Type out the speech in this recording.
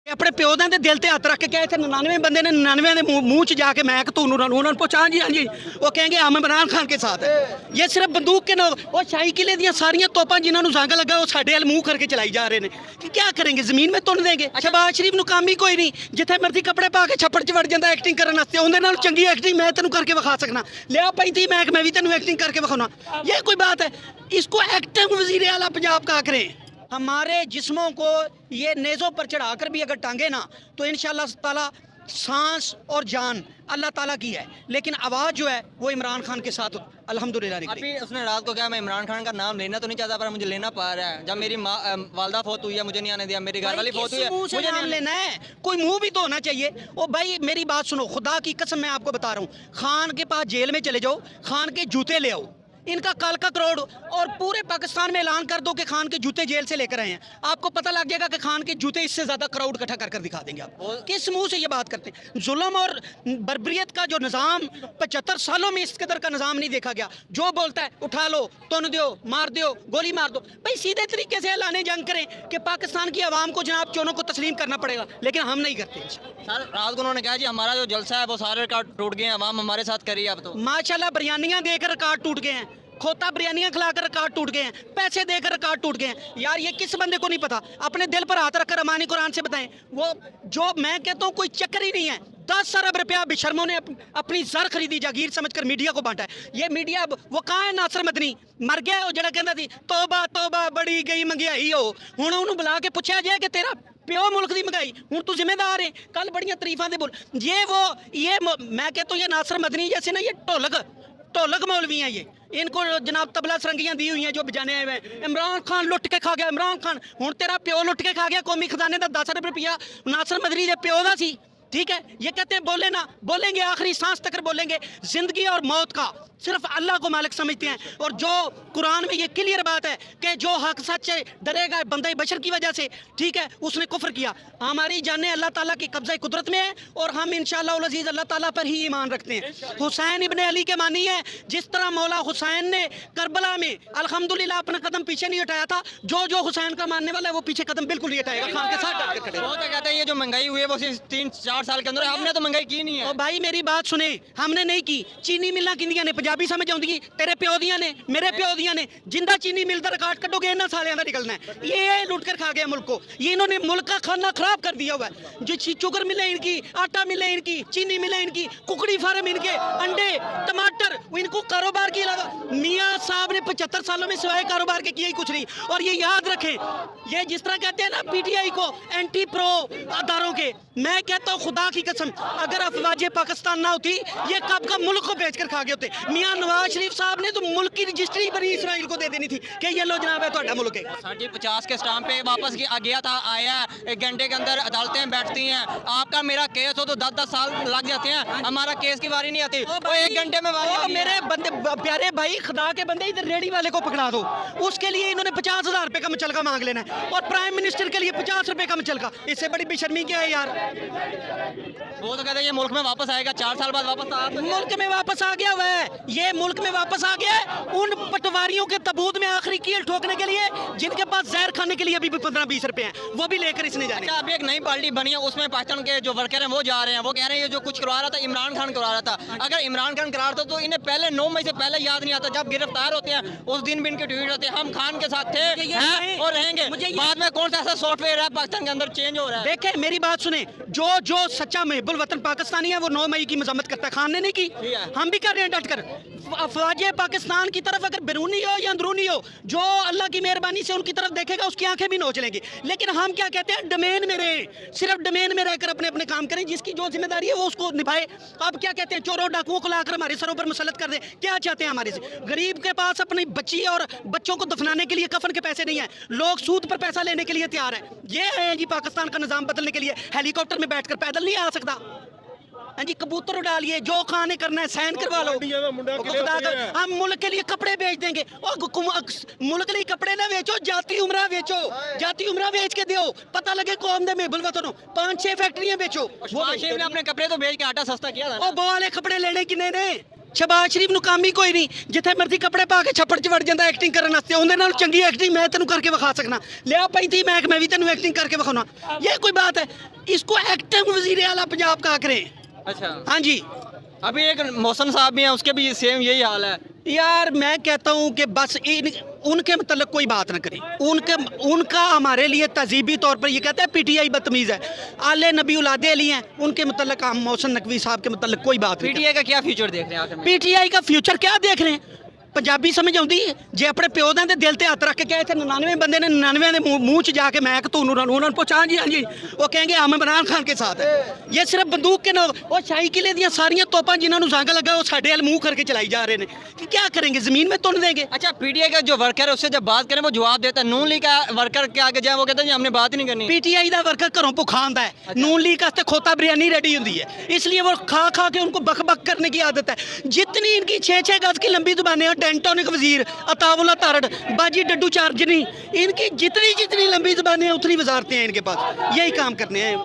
अपने प्यो दे दिल ते हथ रख के इतने 99 बंदे ने 99 के मुँह च जाके मैं उन्होंने पूछा हाँ जी वो कहेंगे हम इमरान खान के साथ है। ये सिर्फ बंदूक के ना वो शाही किले दी सारियां तोपां जिन्होंने जंग लगा वो साडे वाल मुँह करके चलाई जा रहे हैं कि क्या करेंगे, जमीन में तुन देंगे। शहबाज शरीफ नूं काम ही कोई नहीं, जिथे मर्जी कपड़े पा के छप्पड़ च वड़ जाता एक्टिंग करने वास्ते, उहदे नाल चंगी एक्टिंग मैं तेनों करके विखा सकना। लिया 35 मैं भी तेनों एक्टिंग करके विखाना। ये कोई बात है? इसको एक्टिंग वज़ीर आला पंजाब का करें। हमारे जिस्मों को ये नेज़ों पर चढ़ाकर भी अगर टांगे ना तो इंशाअल्लाह ताला सांस और जान अल्लाह ताला की है, लेकिन आवाज़ जो है वो इमरान खान के साथ अल्हम्दुलिल्लाह निकली। अभी उसने रात को कहा मैं इमरान खान का नाम लेना तो नहीं चाहता पर मुझे लेना पड़ रहा है। जब मेरी माँ वालदा फौत हुई है मुझे नहीं आने दिया, मेरी घरवाली फौत हुई है मुझे नाम लेना है, कोई मुंह भी तो होना चाहिए। ओ भाई मेरी बात सुनो, खुदा की कसम मैं आपको बता रहा हूँ, खान के पास जेल में चले जाओ, खान के जूते ले आओ, इनका काल का करोड़, और पूरे पाकिस्तान में ऐलान कर दो कि खान के जूते जेल से लेकर आए हैं, आपको पता लग जाएगा कि खान के जूते इससे ज़्यादा क्राउड इकट्ठा कर दिखा देंगे। आप किस मुंह से ये बात करते हैं? जुल्म और बर्बरियत का जो निज़ाम 75 सालों में इस कदर का निज़ाम नहीं देखा गया। जो बोलता है उठा लो, तुन दो, मार दो, गोली मार दो। भाई सीधे तरीके से ऐलान जंग करें कि पाकिस्तान की आवाम को जनाब चोरों को तस्लीम करना पड़ेगा, लेकिन हम नहीं करते। सर रात को उन्होंने कहा जी हमारा जो जलसा है वो सारे रिकॉर्ड टूट गए हैं, आवाम हमारे साथ करिए। अब तो माशाल्लाह बिरयानियाँ देकर रिकॉर्ड टूट गए हैं, खोता बिरयानियां खिलाकर रिकॉर्ड टूट गए हैं, पैसे देकर रिकॉर्ड टूट गए हैं। यार ये किस बंदे को नहीं पता? अपने दिल पर हाथ रखकर अमानी कुरान से बताएं, वो जो मैं कहता हूँ कोई चक्कर ही नहीं है। 10 अरब रुपया बेशर्मों ने अपनी जर खरीदी, जागीर समझकर मीडिया को बांटा है। ये मीडिया वो कहाँ है? नासर मदनी मर गया, वो जड़ा कहता थी तौबा तौबा बड़ी गई मंगियाई हो, हुण उन्होंने बुला के पूछा जाए कि तेरा प्यो मुल्क की मंगाई, हूँ तू जिम्मेदार है। कल बड़ियां तरीफा दे बोल, ये मैं कहता हूँ ये नासर मदनी जैसे ना, ये ढोलक मौलवी हैं, ये इनको जनाब तबला सरंगियां दी हुई हैं जो बजाने आए हुए। इमरान खान लुट के खा गया, इमरान खान हूँ तेरा प्यो लुट के खा गया कौमी खजाने का 10 अरब रुपया नासर मदनी के प्यो का सी। ठीक है, ये कहते हैं बोले ना, बोलेंगे आखिरी सांस तक बोलेंगे। जिंदगी और मौत का सिर्फ अल्लाह को मालिक समझते हैं, और जो कुरान में ये क्लियर बात है कि जो हक सच से डरेगा बंदे बशर की वजह से, ठीक है, उसने कुफ्र किया। हमारी जानें अल्लाह ताला की कब्ज़ा कुदरत में है, और हम इंशाअल्लाह उल अज़ीज़ अल्लाह ताला पर ही ईमान रखते हैं। हुसैन इब्ने अली के मानी है, जिस तरह मौला हुसैन ने करबला में अल्हम्दुलिल्लाह अपना कदम पीछे नहीं हटाया था, जो हुसैन का मानने वाला है वो पीछे कदम बिल्कुल नहीं हटाएगा, खान के साथ डट के खड़े। वो तो कहते हैं ये जो महंगाई हुई है वो सिर्फ 3-4 साल के अंदर, हमने तो महंगाई की नहीं है। भाई मेरी बात सुने, हमने नहीं की। चीनी मिलना किंदियां ने पंजाबी समझ आउंदी, तेरे प्यो दियां ने, मेरे प्यो दियां ने। जिंदा चीनी मिल दा रिकॉर्ड कटोगे इन्हां सालियां दा निकलना है। ये लूट कर खा गया मुल्क को, ये इन्होंने मुल्क का खाना खराब कर दिया हुआ है। जो शुगर मिले इनकी, आटा मिले इनकी, चीनी मिले इनकी, कुकड़ी फार्म इनके, अंडे टमाटर, इनको कारोबार के अलावा मियाँ साहब ने 75 सालों में सिवाय कारोबार के किया ही कुछ नहीं। और ये याद रखें, ये जिस तरह कहते हैं ना पीटीआई को एंटी प्रो अदारों के, मैं कहता हूँ खुदा की कसम अगर अफवाज पाकिस्तान ना होती ये कब का मुल्क को बेचकर खा गए होते। मियाँ नवाज शरीफ साहब ने तो मुल्क की रजिस्ट्री बनी इसराइल को दे देनी थी कि ये लो जनाब है ਤੁਹਾਡਾ मुल्क है। सर जी 50 के स्टाम्प पे वापस गया था, आया 1 घंटे के अंदर अदालतें बैठती हैं। आपका मेरा केस हो तो 10-10 साल लग जाते हैं, हमारा केस की बारी नहीं आती, वो 1 घंटे में मेरे बंदे प्यारे भाई खुदा के बंदे, इधर रेडी वाले को पकड़ा दो, उसके लिए इन्होंने 50,000 रुपये का मुचलका मांग लेना है, और प्राइम मिनिस्टर के लिए 50 रुपये का मुचलका। इससे बड़ी बेशर्मी क्या है यार? वो तो कहते हैं ये मुल्क में वापस आएगा, 4 साल बाद वापस मुल्क में वापस आ गया हुआ है, ये मुल्क में वापस आ गया है उन पटवारियों के तबूत में आखिरी कील ठोकने के लिए जिनके पास जहर खाने के लिए अभी भी 15-20 रुपए हैं, वो भी लेकर इसने जाने। अभी एक नई पार्टी बनी है, उसमें पाकिस्तान के जो वर्कर हैं वो जा रहे हैं, वो कह रहे हैं ये जो कुछ करवा रहा था इमरान खान करवा रहा था। अगर इमरान खान करा रहा था तो इन्हें पहले 9 मई से पहले याद नहीं आता, जब गिरफ्तार होते हैं उस दिन भी इनके ट्वीट होते हैं हम खान के साथ थे हैं और रहेंगे। बाद में कौन सा ऐसा सॉफ्टवेयर है पाकिस्तान के अंदर चेंज हो रहा है? देखे मेरी बात सुने, जो सच्चा महबुल वतन पाकिस्तानी है वो 9 मई की मजम्मत करता है, खान ने नहीं की, हम भी कर रहे हैं डट कर। अफवाज पाकिस्तान की तरफ अगर बैरूनी हो या अंदरूनी हो, जो अल्लाह की मेहरबानी से उनकी तरफ देखेगा उसकी आंखें भी नोच लेंगी। लेकिन हम क्या कहते हैं, डोमेन में रहें, सिर्फ डोमेन में रहकर अपने अपने काम करें, जिसकी जो जिम्मेदारी है वो उसको निभाए। अब क्या कहते हैं, चोरों डाकुओं को लाकर हमारे सरों पर मुसलत कर दे, क्या चाहते हैं हमारे से? गरीब के पास अपनी बच्ची और बच्चों को दफनाने के लिए कफन के पैसे नहीं है, लोग सूद पर पैसा लेने के लिए तैयार है। ये है जी पाकिस्तान का निजाम बदलने के लिए, हेलीकॉप्टर में बैठकर पैदल नहीं आ सकता। हाँ जी, कबूतर डालिए, जो खाने करना है साइन करवा लो। हम मुल्क के लिए कपड़े बेच देंगे, और मुल्क के लिए कपड़े ना बेचो, जाती उम्रा बेचो, जाती उम्रा बेच के दो, पता लगे कौम दे महबुल वतनों। 5-6 फैक्ट्रियां बेचो। वो ने अपने कपड़े तो बेच के आटा सस्ता किया था। वो वाले कपड़े लेने की नहीं, ਸ਼ਬਾਜ਼ ਸ਼ਰੀਫ ਨੂੰ ਕੰਮ ਹੀ ਕੋਈ ਨਹੀਂ, ਜਿੱਥੇ ਮਰਜ਼ੀ ਕੱਪੜੇ ਪਾ ਕੇ ਛੱਪੜ 'ਚ ਵੜ ਜਾਂਦਾ ਐਕਟਿੰਗ ਕਰਨ ਵਾਸਤੇ। ਉਹਦੇ ਨਾਲ ਚੰਗੀ ਐਕਟਿੰਗ ਮੈਂ ਤੈਨੂੰ ਕਰਕੇ ਵਿਖਾ ਸਕਣਾ। ਲਿਆ 35 ਮੈਂ ਵੀ ਤੈਨੂੰ ਐਕਟਿੰग करके बखाना, ये कोई बात है? इसको एक्टिंग वजीर आला पंजाब का करें। अच्छा, हाँ जी। अभी एक मौसम साहब भी हैं, उसके भी सेम यही हाल है। यार मैं कहता हूँ कि बस उनके मतलब कोई बात ना करें। उनका हमारे लिए तहजीबी तौर पर ये कहते हैं पीटीआई बदतमीज़ है, आले नबी उलादे अली हैं, उनके मतलब हम मोहसिन नकवी साहब के मतलब कोई बात नहीं। पीटीआई का क्या फ्यूचर देख रहे हैं आखिर में? पीटीआई का फ्यूचर क्या देख रहे हैं? ਪੰਜਾਬੀ ਸਮਝ ਆਉਂਦੀ ਹੈ? ਜੇ ਆਪਣੇ ਪਿਓ ਦੇ ਦਿਲ ਤੇ ਹੱਥ ਰੱਖ ਕੇ ਕਹੇ ਇੱਥੇ 99 ਬੰਦੇ ਨੇ 99 ਦੇ ਮੂੰਹ 'ਚ ਜਾ ਕੇ ਮੈਂ ਕਿ ਤੁਹਾਨੂੰ ਉਹਨਾਂ ਨੂੰ ਪੁੱਛਾਂ ਜੀ, ਹਾਂਜੀ ਉਹ ਕहेंगे हम इमरान खान के साथ है। ये सिर्फ बंदूक के ना, ਉਹ ਸ਼ਾਹੀ ਕਿਲੇ ਦੀਆਂ ਸਾਰੀਆਂ ਤੋਪਾਂ ਜਿਨ੍ਹਾਂ ਨੂੰ ਜ਼ੰਗ ਲੱਗਾ ਉਹ ਸਾਡੇ ਵੱਲ ਮੂੰਹ ਕਰਕੇ ਚਲਾਈ ਜਾ ਰਹੇ ਨੇ कि क्या करेंगे, ज़मीन में तुन देंगे। अच्छा, पीटीआई का जो वर्कर है उससे जब बात करें वो जवाब देता है, नून लीग का वर्कर के आगे जाए वो कहते हैं जी हमने बात ही नहीं करनी। पीटीआई का वर्कर घरों भुखा आंदा है, नून लीग वास्ते खोता बिरयानी रेडी होती है, इसलिए वो खा खा के उनको बक बक करने की आदत है। जितनी इनकी 6-6 गज की लंबी जुबानें हैं, डेंटोनिक वजीर, अताउल्ला तारड़, बाजी डड्डू चार्जनी, इनकी जितनी जितनी लंबी जुबानें हैं उतनी वजारतें हैं इनके पास, यही काम करने हैं।